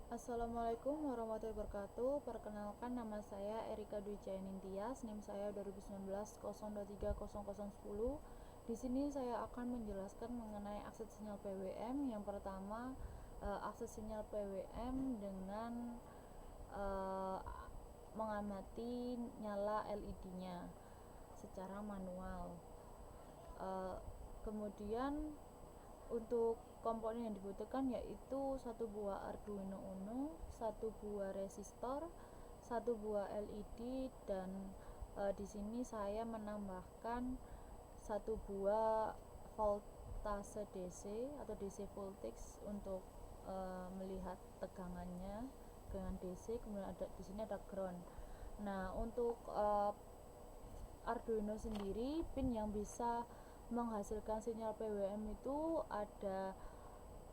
Assalamualaikum warahmatullahi wabarakatuh. Perkenalkan, nama saya Erika Dwi Ningtyas, NIM saya 2019 023 0010. Di sini saya akan menjelaskan mengenai akses sinyal PWM. Yang pertama, akses sinyal PWM dengan mengamati nyala LED-nya secara manual. Kemudian untuk komponen yang dibutuhkan yaitu satu buah Arduino Uno, satu buah resistor, satu buah LED, dan di sini saya menambahkan satu buah voltase DC atau DC voltage untuk melihat tegangannya dengan DC. Kemudian di sini ada ground. Nah, untuk Arduino sendiri, pin yang bisa menghasilkan sinyal PWM itu ada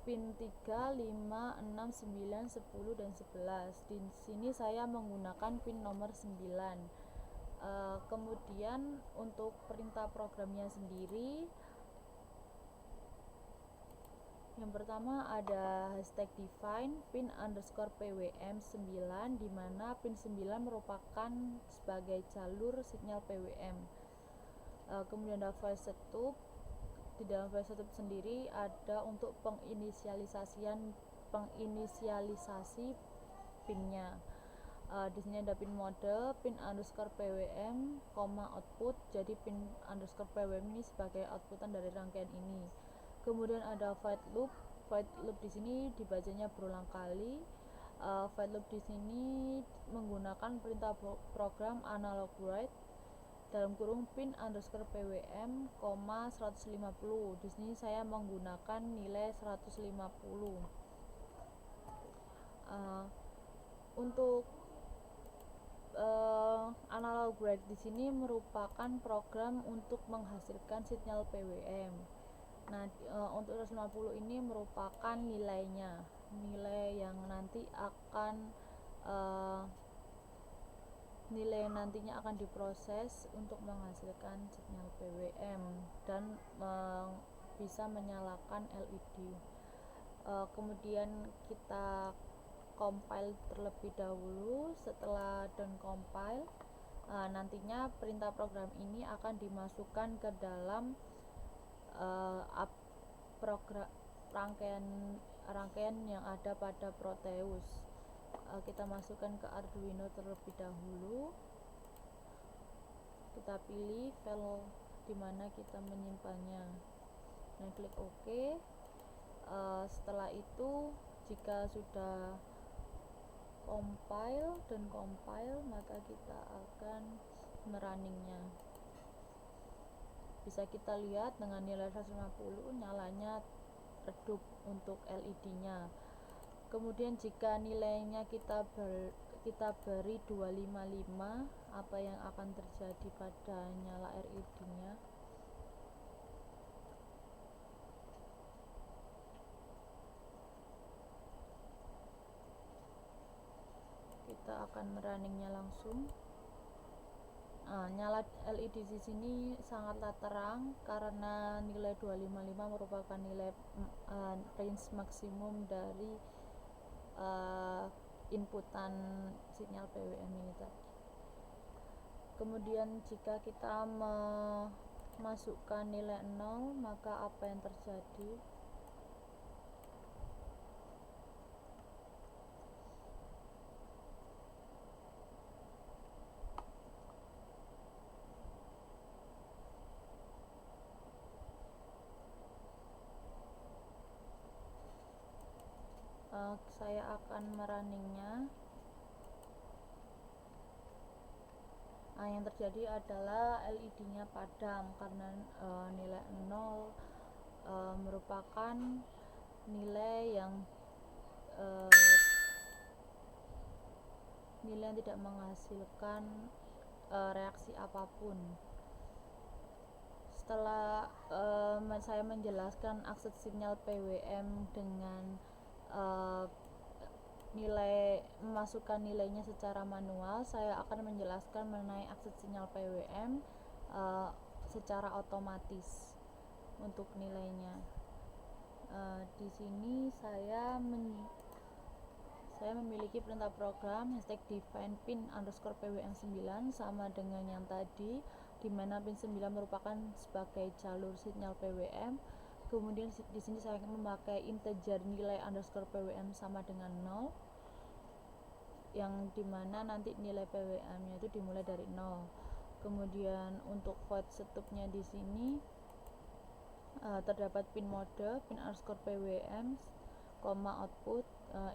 pin 3, 5, 6, 9, 10 dan 11. Di sini saya menggunakan pin nomor 9. Kemudian untuk perintah programnya sendiri, yang pertama ada hashtag define pin underscore PWM 9, di mana pin 9 merupakan sebagai jalur sinyal PWM. Kemudian ada file setup. Di dalam file setup sendiri ada untuk penginisialisasi pinnya. Di sini ada pin mode, pin underscore PWM, output. Jadi pin underscore PWM ini sebagai outputan dari rangkaian ini. Kemudian ada void loop. Void loop di sini dibacanya berulang kali. Void loop di sini menggunakan perintah program analog write dalam kurung pin underscore PWM, 150. Di sini saya menggunakan nilai 150. Untuk analog write di sini merupakan program untuk menghasilkan sinyal PWM. Nah, untuk 150 ini merupakan nilai yang nanti akan nantinya akan diproses untuk menghasilkan sinyal PWM dan bisa menyalakan LED. Kemudian kita compile terlebih dahulu. Setelah done compile, nantinya perintah program ini akan dimasukkan ke dalam rangkaian yang ada pada Proteus. Kita masukkan ke Arduino terlebih dahulu. Kita pilih file dimana kita menyimpannya dan klik OK. Setelah itu, jika sudah compile, maka kita akan merunningnya. Bisa kita lihat dengan nilai 150 nyalanya redup untuk LED-nya. Kemudian jika nilainya kita beri 255, apa yang akan terjadi pada nyala LED-nya? Kita akan merunningnya langsung. Nyala LED di sini sangatlah terang karena nilai 255 merupakan nilai range maksimum dari inputan sinyal PWM ini tadi. Kemudian jika kita memasukkan nilai 0, maka apa yang terjadi? Saya akan merunningnya. Yang terjadi adalah LED-nya padam karena nilai 0 merupakan nilai yang tidak menghasilkan reaksi apapun. Setelah saya menjelaskan akses sinyal PWM dengan memasukkan nilainya secara manual, saya akan menjelaskan mengenai akses sinyal PWM secara otomatis untuk nilainya. Di sini saya saya memiliki perintah program hashtag define pin underscore pwm9 sama dengan yang tadi, di mana pin 9 merupakan sebagai jalur sinyal PWM. Kemudian di sini saya akan memakai integer nilai underscore PWM sama dengan 0, yang dimana nanti nilai PWM-nya itu dimulai dari 0. Kemudian untuk void setupnya di sini terdapat pin mode pin underscore PWM, output,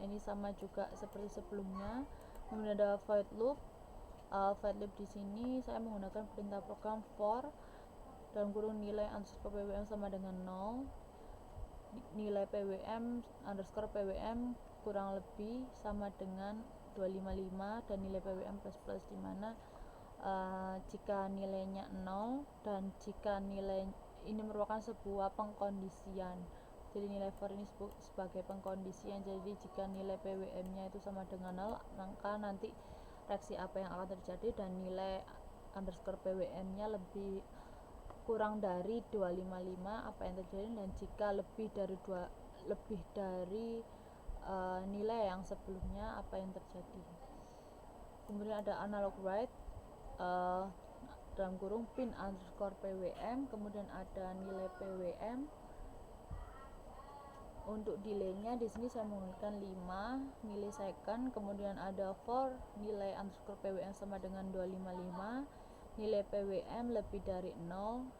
ini sama juga seperti sebelumnya. Kemudian ada void loop. Void loop di sini saya menggunakan perintah program for dalam kurung nilai underscore PWM sama dengan 0, nilai PWM underscore PWM kurang lebih sama dengan 255 dan nilai PWM plus, di mana jika nilainya 0 dan jika nilai ini merupakan sebuah pengkondisian, jadi nilai for ini sebagai pengkondisian. Jadi jika nilai PWM nya itu sama dengan 0, maka nanti reaksi apa yang akan terjadi, dan nilai underscore PWM nya lebih kurang dari 255 apa yang terjadi, dan jika lebih dari nilai yang sebelumnya apa yang terjadi. Kemudian ada analog write dalam kurung pin underscore PWM, kemudian ada nilai PWM. Untuk delaynya di sini saya menggunakan 5 milisecond. Kemudian ada for nilai underscore PWM sama dengan 255, nilai PWM lebih dari 0.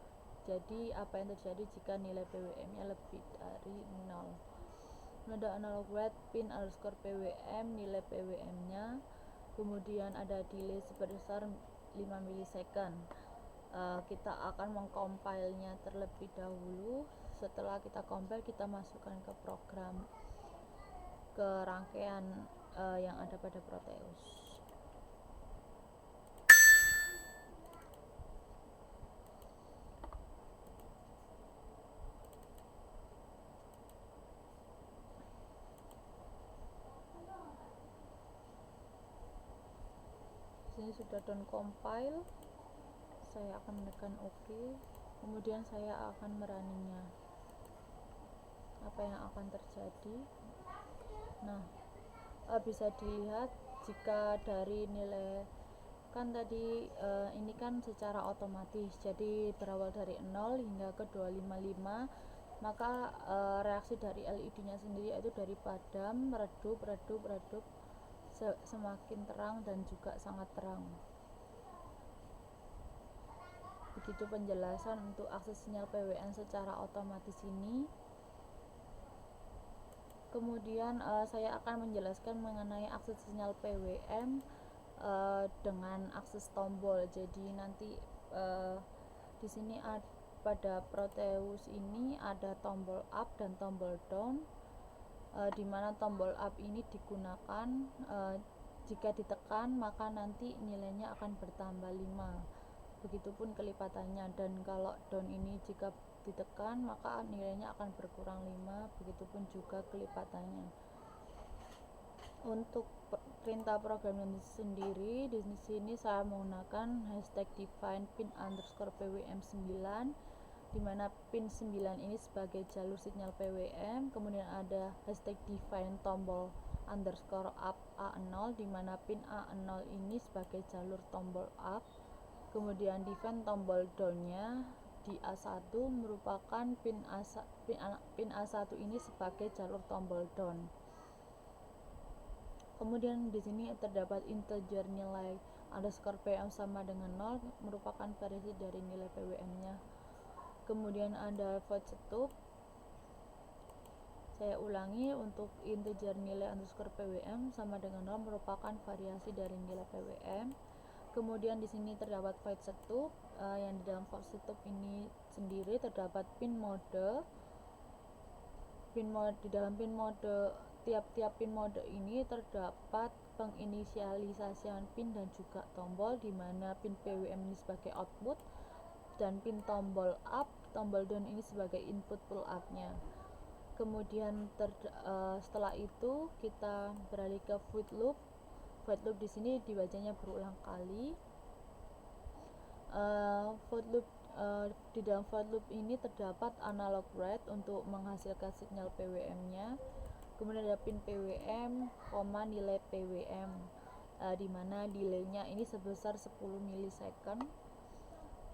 Jadi apa yang terjadi jika nilai PWM nya lebih dari 0. Ada analog write pin underscore PWM, nilai PWM nya. Kemudian ada delay sebesar 5 milisecond. Kita akan mengcompile-nya terlebih dahulu. Setelah kita compile, kita masukkan ke program, ke rangkaian yang ada pada Proteus. Ini sudah done compile. Saya akan menekan OK, kemudian saya akan merunning-nya. Apa yang akan terjadi? Nah, bisa dilihat jika dari nilai, kan tadi ini kan secara otomatis, jadi berawal dari 0 hingga ke 255, maka reaksi dari LED-nya sendiri itu dari padam, redup, semakin terang dan juga sangat terang. Begitu penjelasan untuk akses sinyal PWM secara otomatis ini. Kemudian saya akan menjelaskan mengenai akses sinyal PWM dengan akses tombol. Jadi nanti di sini pada Proteus ini ada tombol up dan tombol down, di mana tombol up ini digunakan jika ditekan maka nanti nilainya akan bertambah 5, begitupun kelipatannya. Dan kalau down ini jika ditekan maka nilainya akan berkurang 5, begitupun juga kelipatannya. Untuk perintah program sendiri di sini saya menggunakan hashtag define pin underscore PWM9, di mana pin 9 ini sebagai jalur sinyal PWM. Kemudian ada hashtag define tombol underscore up A0, di mana pin A0 ini sebagai jalur tombol up. Kemudian define tombol down-nya di A1 merupakan pin A1 ini sebagai jalur tombol down. Kemudian di sini terdapat integer nilai underscore PWM sama dengan 0, merupakan variasi dari nilai PWM-nya. Kemudian ada void setup. Saya ulangi, untuk integer nilai underscore PWM sama dengan 0 merupakan variasi dari nilai PWM. Kemudian di sini terdapat void setup, yang di dalam void setup ini sendiri terdapat pin mode. Di dalam pin mode, tiap-tiap pin mode ini terdapat penginisialisasian pin dan juga tombol, di mana pin PWM ini sebagai output dan pin tombol up, tombol down ini sebagai input pull up-nya. Kemudian setelah itu kita beralih ke void loop. Void loop di sini dibacanya berulang kali. Di dalam void loop ini terdapat analog write untuk menghasilkan sinyal PWM-nya. Kemudian ada pin PWM, nilai PWM, di mana delaynya ini sebesar 10 milisecond.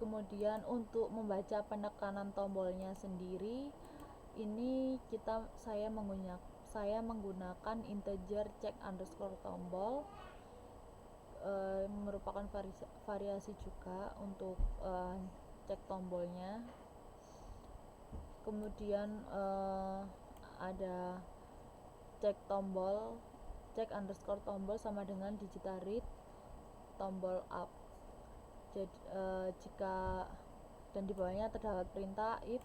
Kemudian untuk membaca penekanan tombolnya sendiri, ini saya menggunakan integer check underscore tombol, merupakan variasi juga untuk cek tombolnya. Kemudian ada check underscore tombol sama dengan digital read tombol up. Jadi jika dan di bawahnya terdapat perintah if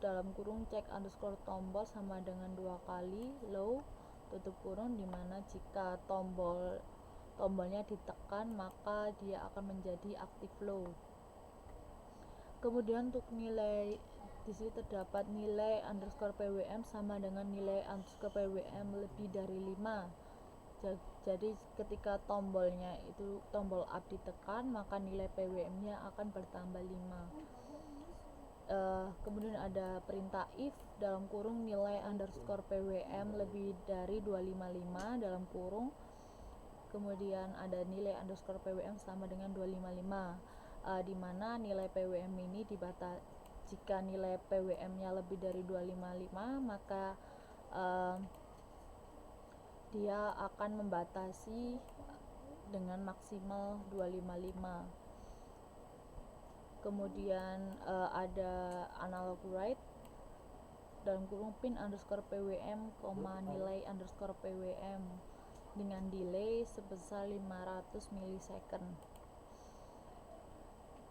dalam kurung check underscore tombol sama dengan 2 kali low tutup kurung, dimana jika tombolnya ditekan maka dia akan menjadi active low. Kemudian untuk nilai, di sini terdapat nilai underscore PWM sama dengan nilai underscore PWM lebih dari 5. Jadi ketika tombolnya itu tombol up ditekan, maka nilai PWM-nya akan bertambah 5. Kemudian ada perintah if dalam kurung nilai underscore PWM lebih dari 255 dalam kurung, kemudian ada nilai underscore PWM sama dengan 255, di mana nilai PWM ini jika nilai PWM-nya lebih dari 255 maka dia akan membatasi dengan maksimal 255. Kemudian ada analog write dalam kurung pin underscore PWM, nilai underscore PWM dengan delay sebesar 500 milisecond.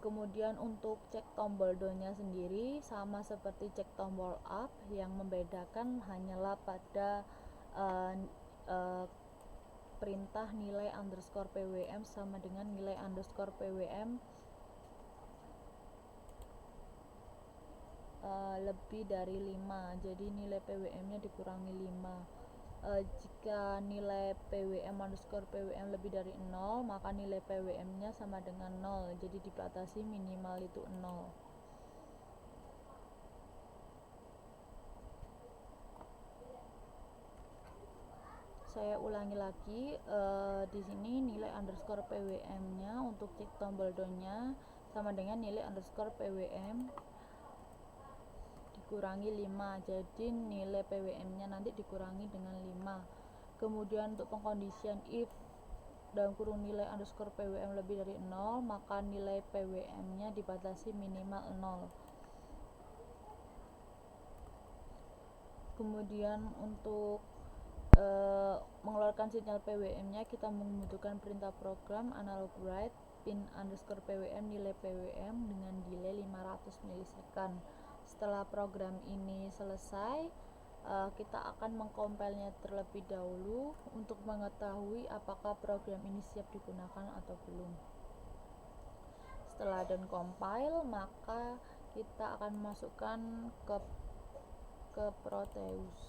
Kemudian untuk cek tombol down-nya sendiri sama seperti cek tombol up, yang membedakan hanyalah pada perintah nilai underscore PWM sama dengan nilai underscore PWM lebih dari 5, jadi nilai PWM nya dikurangi 5. Jika nilai PWM underscore PWM lebih dari 0 maka nilai PWM nya sama dengan 0, jadi dibatasi minimal itu 0. Saya ulangi lagi, di sini nilai underscore PWM nya untuk cek tombol down nya sama dengan nilai underscore PWM dikurangi 5, jadi nilai PWM nya nanti dikurangi dengan 5. Kemudian untuk pengkondisian if dalam kurung nilai underscore PWM lebih dari 0 maka nilai PWM nya dibatasi minimal 0. Kemudian untuk mengeluarkan sinyal PWM nya kita membutuhkan perintah program analog write pin underscore PWM nilai PWM dengan delay 500 milisecond. Setelah program ini selesai, kita akan mengcompile-nya terlebih dahulu untuk mengetahui apakah program ini siap digunakan atau belum. Setelah done compile, maka kita akan masukkan ke Proteus.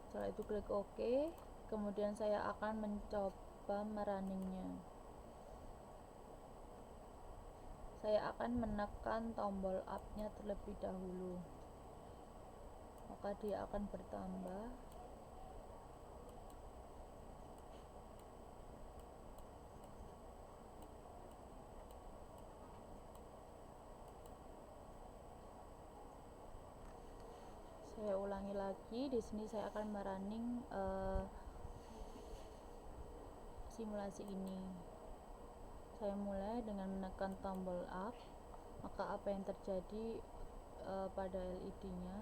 Setelah itu klik OK. Kemudian saya akan mencoba merunningnya. Saya akan menekan tombol up-nya terlebih dahulu, maka dia akan bertambah. Saya ulangi lagi, di sini saya akan merunning simulasi ini. Saya mulai dengan menekan tombol up, maka apa yang terjadi pada LED-nya?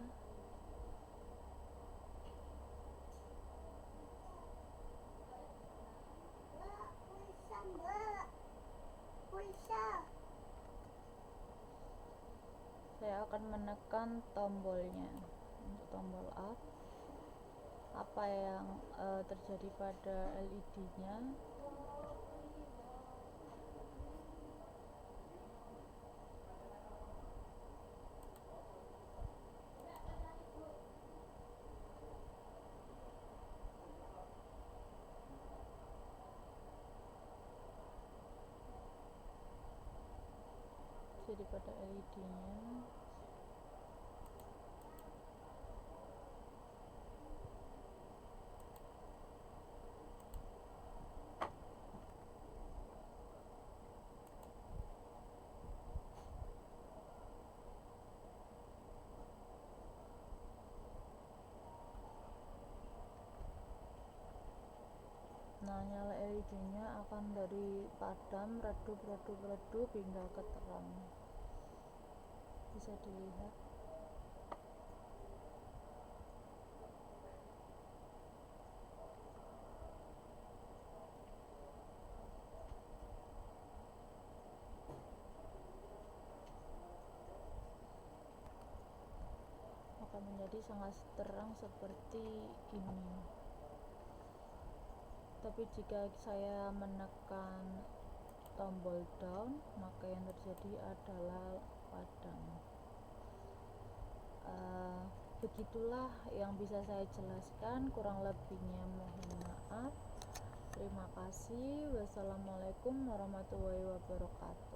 Saya akan menekan tombolnya untuk tombol up. Apa yang terjadi pada LED-nya? daripada LED-nya. Nah, nyala LED-nya akan dari padam, redup, redup, redup hingga ke terang. Bisa dilihat. Akan menjadi sangat terang seperti ini. Tapi jika saya menekan tombol down, maka yang terjadi adalah padam. Begitulah yang bisa saya jelaskan, kurang lebihnya mohon maaf. Terima kasih. Wassalamualaikum warahmatullahi wabarakatuh.